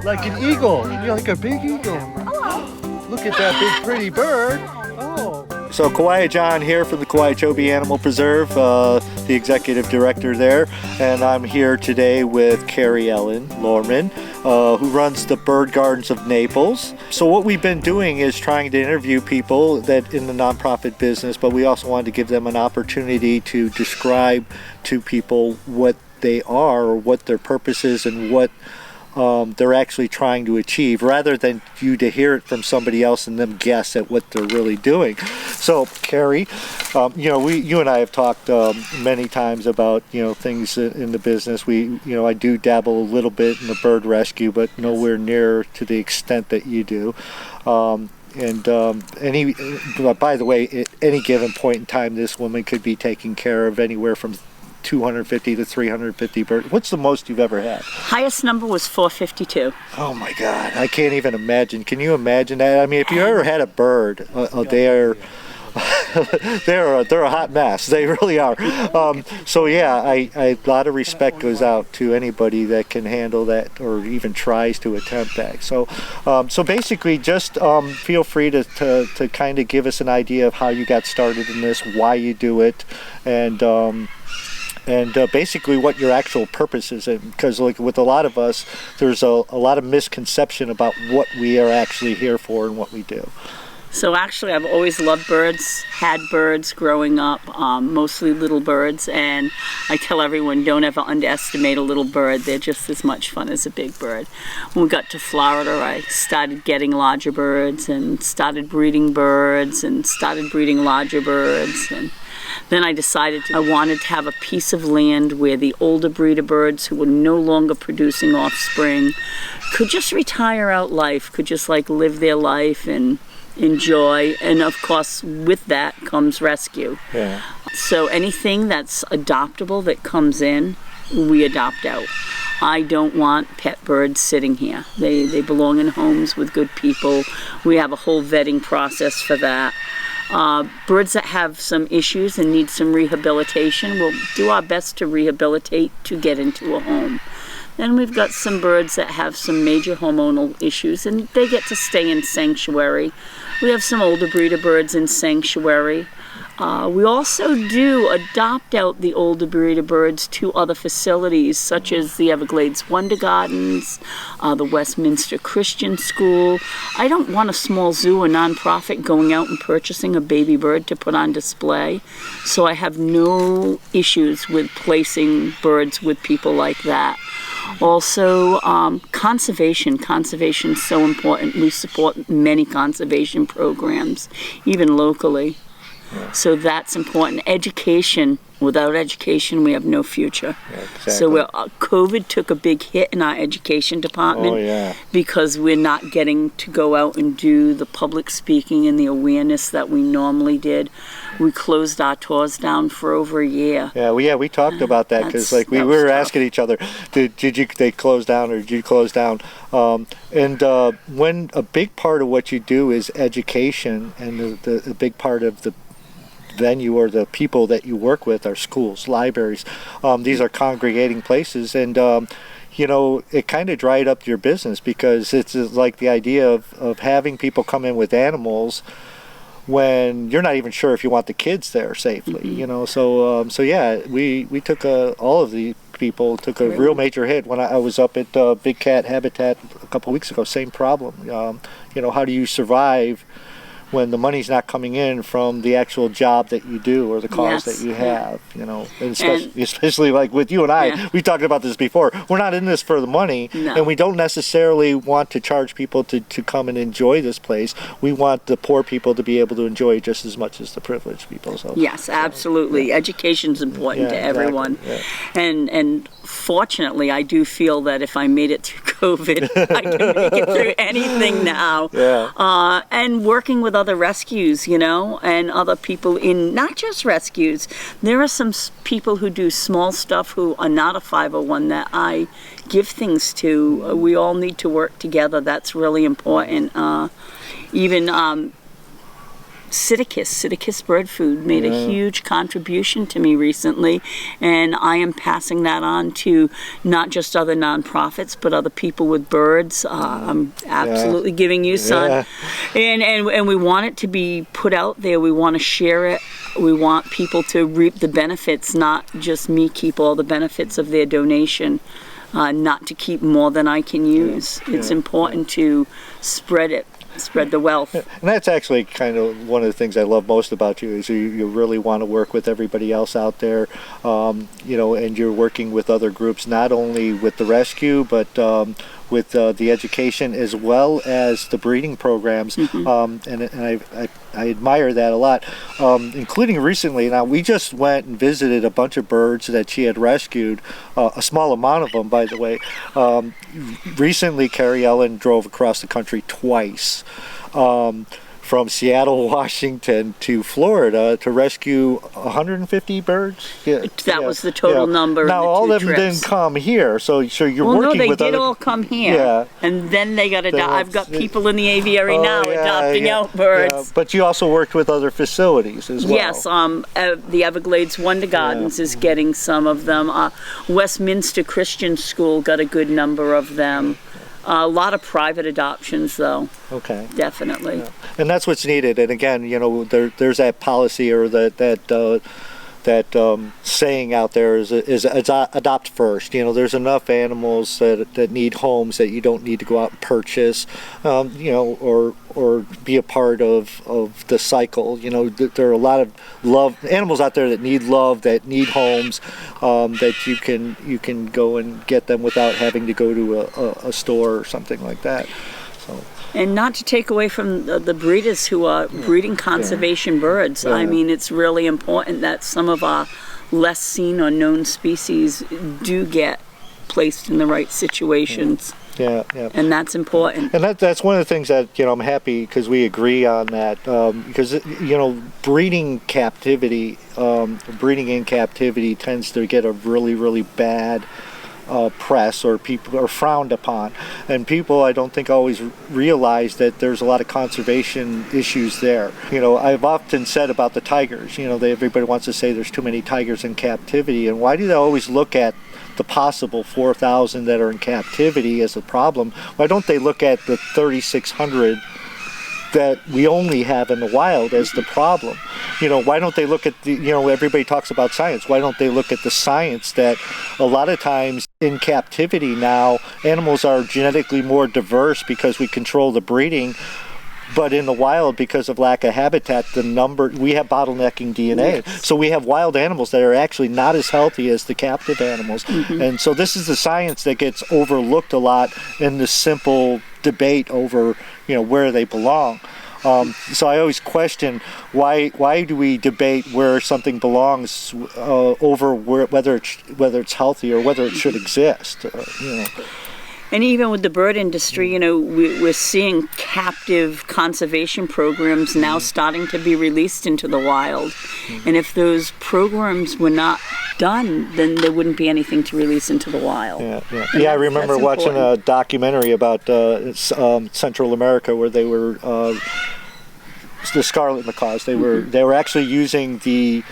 Like an eagle. You're like a big eagle. Look at that big pretty bird. Oh. So Kowia Jon here from the Kowiachobee Animal Preserve, the executive director there, and I'm here today with Keriellen Lohrman, who runs the Bird Gardens of Naples. So what we've been doing is trying to interview people that in the nonprofit business, but we also wanted to give them an opportunity to describe to people what they are or what their purpose is and what they're actually trying to achieve, rather than you to hear it from somebody else and them guess at what they're really doing. So, Carrie, you and I have talked many times about things in the business. I do dabble a little bit in the bird rescue, but nowhere near to the extent that you do. By the way, at any given point in time, this woman could be taking care of anywhere from 250 to 350 birds. What's the most you've ever had? Highest number was 452. Oh my God, I can't even imagine. Can you imagine that? I mean, if you ever had a bird, they're a hot mess. They really are. So yeah, a lot of respect goes out to anybody that can handle that or even tries to attempt that. So basically, just feel free to kind of give us an idea of how you got started in this, why you do it, and basically what your actual purpose is. Because like with a lot of us, there's a lot of misconception about what we are actually here for and what we do. So actually I've always loved birds, had birds growing up, mostly little birds, and I tell everyone don't ever underestimate a little bird. They're just as much fun as a big bird. When we got to Florida, I started getting larger birds and started breeding birds and started breeding larger birds, and then I decided I wanted to have a piece of land where the older breeder birds who were no longer producing offspring could just retire out life, could just like live their life and enjoy. And of course, with that comes rescue. Yeah. So anything that's adoptable that comes in, we adopt out. I don't want pet birds sitting here. They belong in homes with good people. We have a whole vetting process for that. Birds that have some issues and need some rehabilitation, we'll do our best to rehabilitate to get into a home. Then we've got some birds that have some major hormonal issues and they get to stay in sanctuary. We have some older breeder birds in sanctuary. We also do adopt out the older breeder birds to other facilities such as the Everglades Wonder Gardens, the Westminster Christian School. I don't want a small zoo or nonprofit going out and purchasing a baby bird to put on display, so I have no issues with placing birds with people like that. Also, conservation. Conservation is so important. We support many conservation programs, even locally. So that's important. Education. Without education, we have no future. Yeah, exactly. So COVID took a big hit in our education department because we're not getting to go out and do the public speaking and the awareness that we normally did. We closed our tours down for over a year. Yeah, we talked about that because like we were asking each other, they close down or did you close down? When a big part of what you do is education, and the big part of the venue or the people that you work with are schools, libraries. These are congregating places, and it kind of dried up your business because it's like the idea of having people come in with animals when you're not even sure if you want the kids there safely. Mm-hmm. So yeah, we took all of the people took a real major hit when I was up at Big Cat Habitat a couple weeks ago. Same problem. How do you survive when the money's not coming in from the actual job that you do or the cause that you have, and especially like with you and I, we talked about this before. We're not in this for the money, and we don't necessarily want to charge people to come and enjoy this place. We want the poor people to be able to enjoy it just as much as the privileged people. Yes, absolutely. Education's important to everyone. Exactly. And fortunately, I do feel that if I made it through COVID, I can make it through anything now. And working with other rescues, and other people in not just rescues. There are some people who do small stuff who are not a 501 that I give things to. We all need to work together. That's really important. Even Sidicus Bird Food made a huge contribution to me recently, and I am passing that on to not just other nonprofits, but other people with birds. I'm absolutely giving you some. And we want it to be put out there. We want to share it. We want people to reap the benefits, not just me keep all the benefits of their donation. Not to keep more than I can use. It's important to spread the wealth. And that's actually kind of one of the things I love most about you is you really want to work with everybody else out there, and you're working with other groups, not only with the rescue, but with the education as well as the breeding programs. And I admire that a lot, including recently. Now, we just went and visited a bunch of birds that she had rescued, a small amount of them, by the way. Recently, Keriellen drove across the country twice, from Seattle, Washington to Florida to rescue 150 birds. That was the total number. Now, all of them trips. didn't come here, so you're working with they did other... all come here, and then they got adopted. I've got people in the aviary now adopting out birds. Yeah. But you also worked with other facilities as well. Yes, the Everglades Wonder Gardens is getting some of them. Westminster Christian School got a good number of them. A lot of private adoptions, though. Okay. Definitely. Yeah. And that's what's needed. And again, there's that policy or that saying out there is adopt first. There's enough animals that need homes that you don't need to go out and purchase, or be a part of the cycle. There are a lot of animals out there that need love, that need homes, that you can go and get them without having to go to a store or something like that. So. And not to take away from the breeders who are breeding conservation birds. I mean, it's really important that some of our less seen or known species do get placed in the right situations. Yeah. And that's important. And that's one of the things that, I'm happy because we agree on that. Because, breeding in captivity tends to get a really, really bad press, or people are frowned upon, and people I don't think always realize that there's a lot of conservation issues there. I've often said about the tigers, everybody wants to say there's too many tigers in captivity, and why do they always look at the possible 4,000 that are in captivity as a problem? Why don't they look at the 3,600 that we only have in the wild as the problem? Why don't they look at everybody talks about science. Why don't they look at the science that a lot of times in captivity now, animals are genetically more diverse because we control the breeding, but in the wild, because of lack of habitat, we have bottlenecking DNA. Yes. So we have wild animals that are actually not as healthy as the captive animals. And so this is the science that gets overlooked a lot in the simple debate over, where they belong. So I always question why do we debate where something belongs over whether it's healthy or whether it should exist. And even with the bird industry, we're seeing captive conservation programs now starting to be released into the wild. And if those programs were not done, then there wouldn't be anything to release into the wild. Yeah, I remember watching a documentary about Central America where they were the scarlet macaws. They were actually using the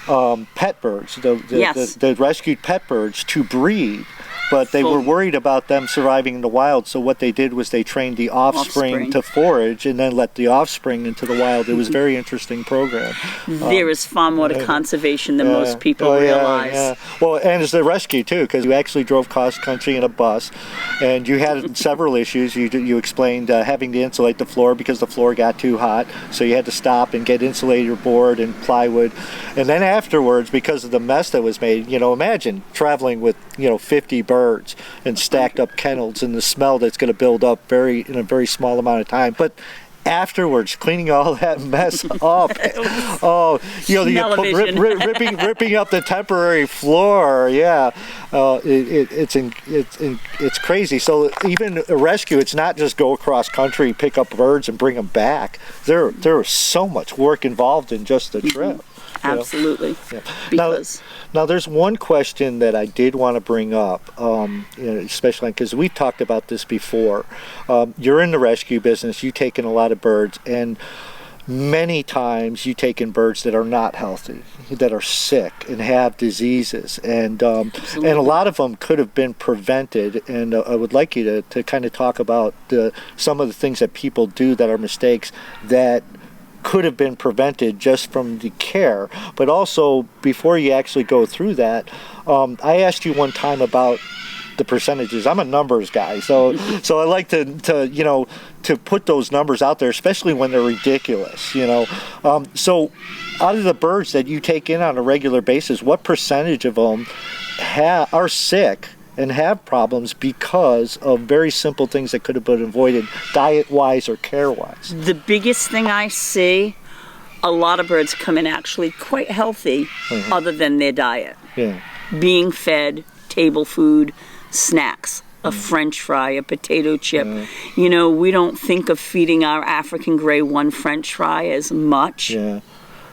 pet birds, the rescued pet birds, to breed. But they were worried about them surviving in the wild, so what they did was they trained the offspring to forage and then let the offspring into the wild. It was a very interesting program. There is far more to conservation than most people realize. Yeah. Well, and it's the rescue, too, because you actually drove cross-country in a bus, and you had several issues. You explained having to insulate the floor because the floor got too hot, so you had to stop and get insulator board and plywood. And then afterwards, because of the mess that was made, imagine traveling with, 50 birds and stacked up kennels and the smell that's going to build up in a very small amount of time. But afterwards, cleaning all that mess up, ripping up the temporary floor, it's crazy. So even a rescue, it's not just go across country, pick up birds and bring them back. There is so much work involved in just the trip. Absolutely. Now, there's one question that I did want to bring up, especially because we've talked about this before. You're in the rescue business. You take in a lot of birds, and many times you take in birds that are not healthy, that are sick and have diseases, and a lot of them could have been prevented. And I would like you to kind of talk about some of the things that people do that are mistakes that could have been prevented just from the care. But also, before you actually go through that, I asked you one time about the percentages. I'm a numbers guy, so I like to put those numbers out there, especially when they're ridiculous. So out of the birds that you take in on a regular basis, what percentage of them are sick and have problems because of very simple things that could have been avoided, diet-wise or care-wise? The biggest thing I see, a lot of birds come in actually quite healthy, other than their diet. Yeah. Being fed table food, snacks, a French fry, a potato chip. We don't think of feeding our African gray one French fry as much. Yeah.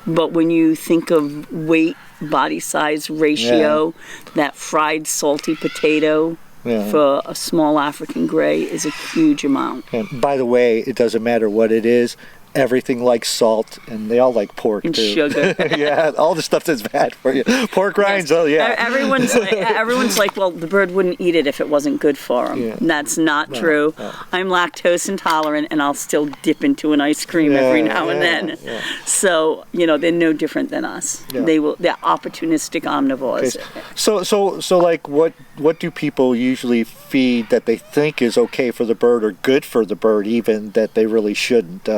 But when you think of weight, body size ratio, that fried salty potato for a small African gray is a huge amount. And by the way, it doesn't matter what it is. Everything likes salt, and they all like pork and too. Sugar. Yeah, all the stuff that's bad for you. Pork rinds, oh yeah. Everyone's like, well, the bird wouldn't eat it if it wasn't good for him. Yeah. That's not true. No. I'm lactose intolerant, and I'll still dip into an ice cream every now and then. Yeah. So they're no different than us. Yeah. They're opportunistic omnivores. Okay. So like, what do people usually feed that they think is okay for the bird or good for the bird, even that they really shouldn't?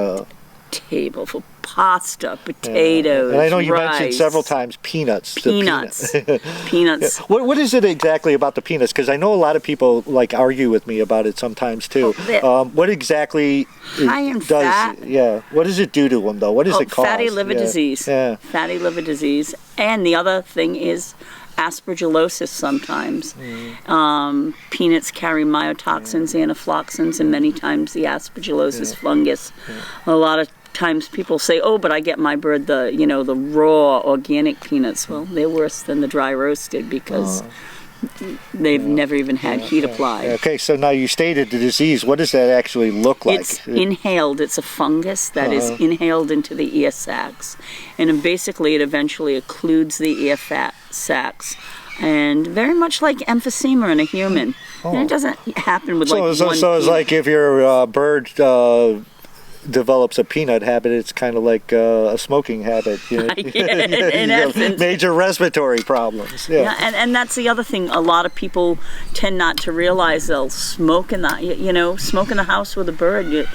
Table for pasta, potatoes, and I know you rice. mentioned sevevel times peanuts. Peanuts. Yeah. What is it exactly about the peanuts? Because I know a lot of people argue with me about it sometimes too. What exactly high in fat. Yeah. What does it do to them though? What does it cause? Fatty liver disease. Yeah. Fatty liver disease. And the other thing is aspergillosis sometimes. Peanuts carry mycotoxins, anaphylaxins, and many times the aspergillosis fungus. A lot of times people say, oh, but I get my bird the raw organic peanuts. Well, they're worse than the dry roasted because they've never even had heat applied. Okay, so now you stated the disease. What does that actually look like? It's inhaled. It's a fungus that is inhaled into the ear sacs. And basically it eventually occludes the ear fat sacs. And very much like emphysema in a human. And it doesn't happen with one So it's like if your bird develops a peanut habit, it's kind of like a smoking habit. In essence. Major respiratory problems. Yeah. And that's the other thing. A lot of people tend not to realize they'll smoke in the house with a bird.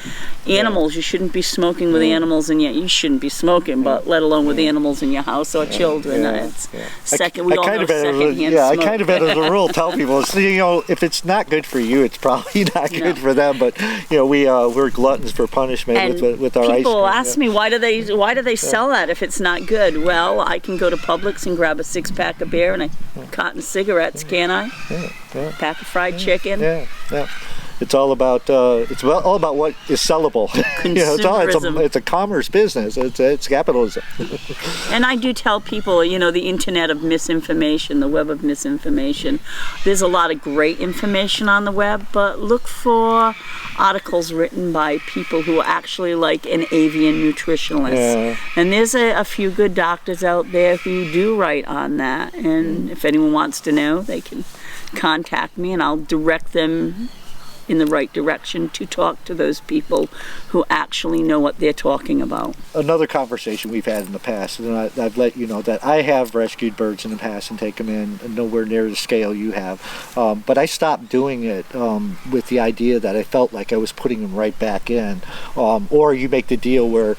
Animals, you shouldn't be smoking with animals, and yet you shouldn't be smoking, but let alone with animals in your house or children. It's second. We all know secondhand smoke. I kind of as a rule tell people, if it's not good for you, it's probably not good for them. But we're gluttons for punishment. And with our ice cream. People ask me, why do they sell that if it's not good? Well, I can go to Publix and grab a 6-pack of beer and a cotton cigarettes, can't I? Pack of fried chicken. Yeah. It's all about what is sellable. It's a commerce business. It's capitalism. And I do tell people, the internet of misinformation, the web of misinformation. There's a lot of great information on the web, but look for articles written by people who are actually like an avian nutritionalist. Yeah. And there's a few good doctors out there who do write on that. And if anyone wants to know, they can contact me and I'll direct them in the right direction to talk to those people who actually know what they're talking about. Another conversation we've had in the past, and I've let you know that I have rescued birds in the past and taken them in nowhere near the scale you have. But I stopped doing it with the idea that I felt like I was putting them right back in. Or you make the deal where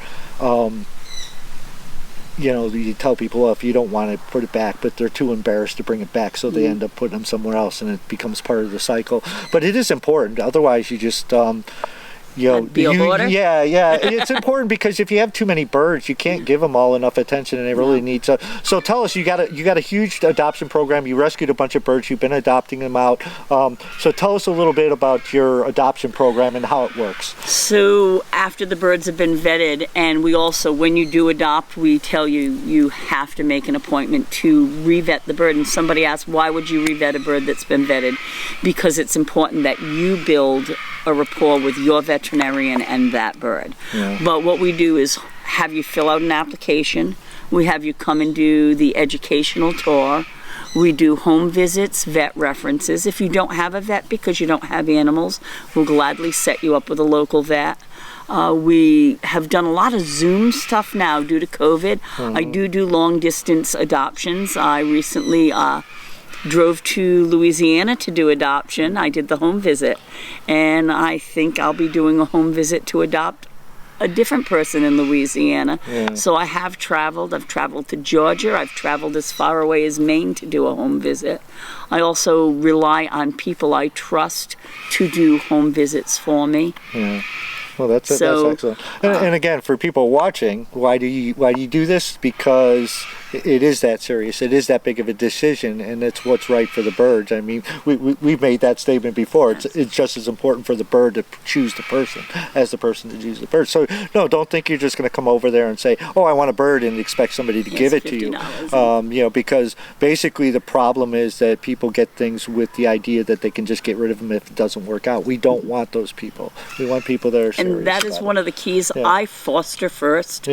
you tell people, well, if you don't want to put it back, but they're too embarrassed to bring it back, so they end up putting them somewhere else, and it becomes part of the cycle. But it is important. Otherwise, you just it's important because if you have too many birds, you can't give them all enough attention, and they really need to. So tell us, you got a huge adoption program. You rescued a bunch of birds. You've been adopting them out. So tell us a little bit about your adoption program and how it works. So after the birds have been vetted, and we also, when you do adopt, we tell you have to make an appointment to revet the bird. And somebody asked, why would you revet a bird that's been vetted? Because it's important that you build a rapport with your veterinarian and that bird. Yeah. But what we do is have you fill out an application. We have you come and do the educational tour. We do home visits, vet references. If you don't have a vet because you don't have animals, we'll gladly set you up with a local vet. We have done a lot of Zoom stuff now due to COVID. I do long distance adoptions. I recently drove to Louisiana to do adoption. I did the home visit, and I think I'll be doing a home visit to adopt a different person in Louisiana. So I have traveled. I've traveled to Georgia. I've traveled as far away as Maine to do a home visit. I also rely on people I trust to do home visits for me. Well, that's excellent. And again, for people watching, why do you do this? Because it is that serious. It is that big of a decision, and it's what's right for the birds. I mean, we've made that statement before. It's just as important for the bird to choose the person as the person to choose the bird. So no, don't think you're just going to come over there and say, "Oh, I want a bird," and expect somebody to give it to you. You know, because basically the problem is that people get things with the idea that they can just get rid of them if it doesn't work out. We don't want those people. We want people that are serious. And that is one of the keys. I foster first.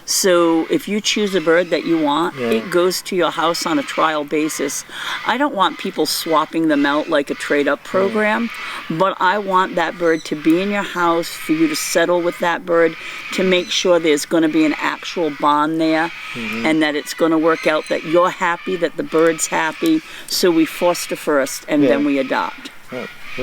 So if you choose a bird that you want, it goes to your house on a trial basis. I don't want people swapping them out like a trade-up program, but I want that bird to be in your house, for you to settle with that bird, to make sure there's going to be an actual bond there, and that it's going to work out, that you're happy, that the bird's happy. So we foster first, and then we adopt.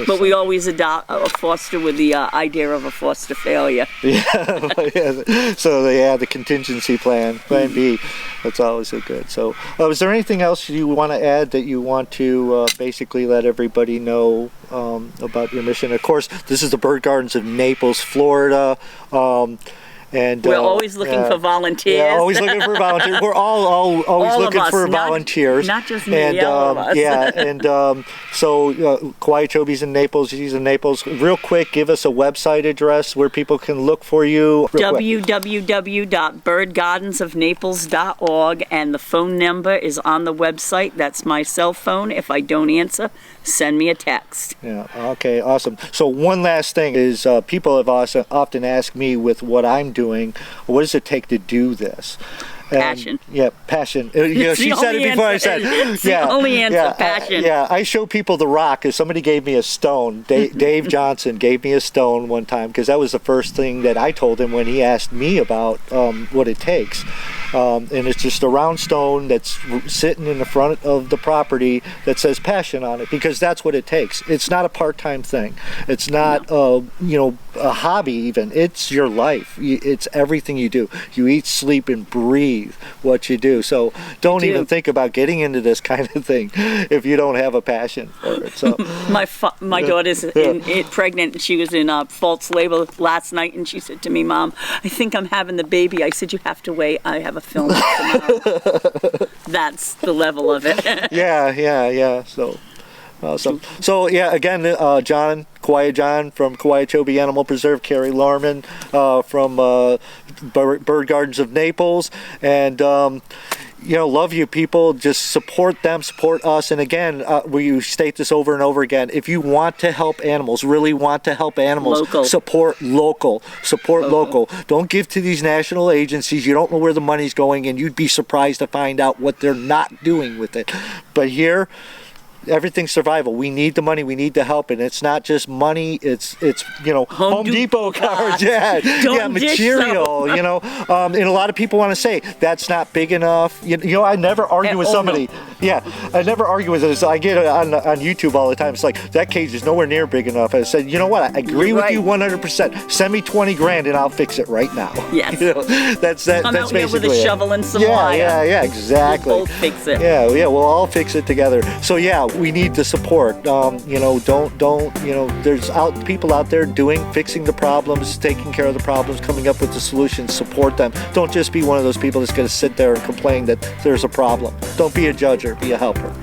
But we always adopt a foster with the idea of a foster failure. So they have the contingency plan B. That's always so good. So is there anything else you want to add that you want to basically let everybody know about your mission? Of course, this is the Bird Gardens of Naples, Florida. And we're always looking for volunteers. Yeah, always looking for volunteers. We're always all looking for volunteers. Not just me, and, all of us. So Kowiochobee's in Naples. She's in Naples. Real quick, give us a website address where people can look for you. www.birdgardensofnaples.org, and the phone number is on the website. That's my cell phone. If I don't answer, send me a text. Yeah. Okay. Awesome. So one last thing is, people have also often asked me, with what I'm doing, what does it take to do this? Passion. Passion. She said it before I said it. It's the only answer, passion. I show people the rock. If somebody gave me a stone, Dave Johnson gave me a stone one time, because that was the first thing that I told him when he asked me about what it takes. And it's just a round stone that's sitting in the front of the property that says passion on it, because that's what it takes. It's not a part-time thing. It's not a hobby even. It's your life. It's everything you do. You eat, sleep, and breathe what you do. So don't even think about getting into this kind of thing if you don't have a passion for it. So my daughter's pregnant. She was in false labor last night, and she said to me, "Mom, I think I'm having the baby." I said, "You have to wait. I have a film tomorrow." That's the level of it. Yeah. So awesome. So again, Kowia Jon from Kowiachobee Animal Preserve, Keriellen Lohrman from Bird Gardens of Naples, and love you people. Just support them, support us. And again, we state this over and over again. If you want to help animals, really want to help animals, support local. Don't give to these national agencies. You don't know where the money's going, and you'd be surprised to find out what they're not doing with it. But here, everything's survival. We need the money. We need the help, and it's not just money. It's Home Depot cards. Material. And a lot of people want to say that's not big enough. I never argue with somebody. I never argue with this. I get it on YouTube all the time. It's like, that cage is nowhere near big enough. I said, you know what? I agree with you 100%. Send me $20,000 and I'll fix it right now. Yes. That's Come out basically here with a shovel and some wire. Yeah, exactly. We'll both fix it. Yeah, we'll all fix it together. So we need the support. There's people out there fixing the problems, taking care of the problems, coming up with the solutions. Support them. Don't just be one of those people that's going to sit there and complain that there's a problem. Don't be a judger, be a helper.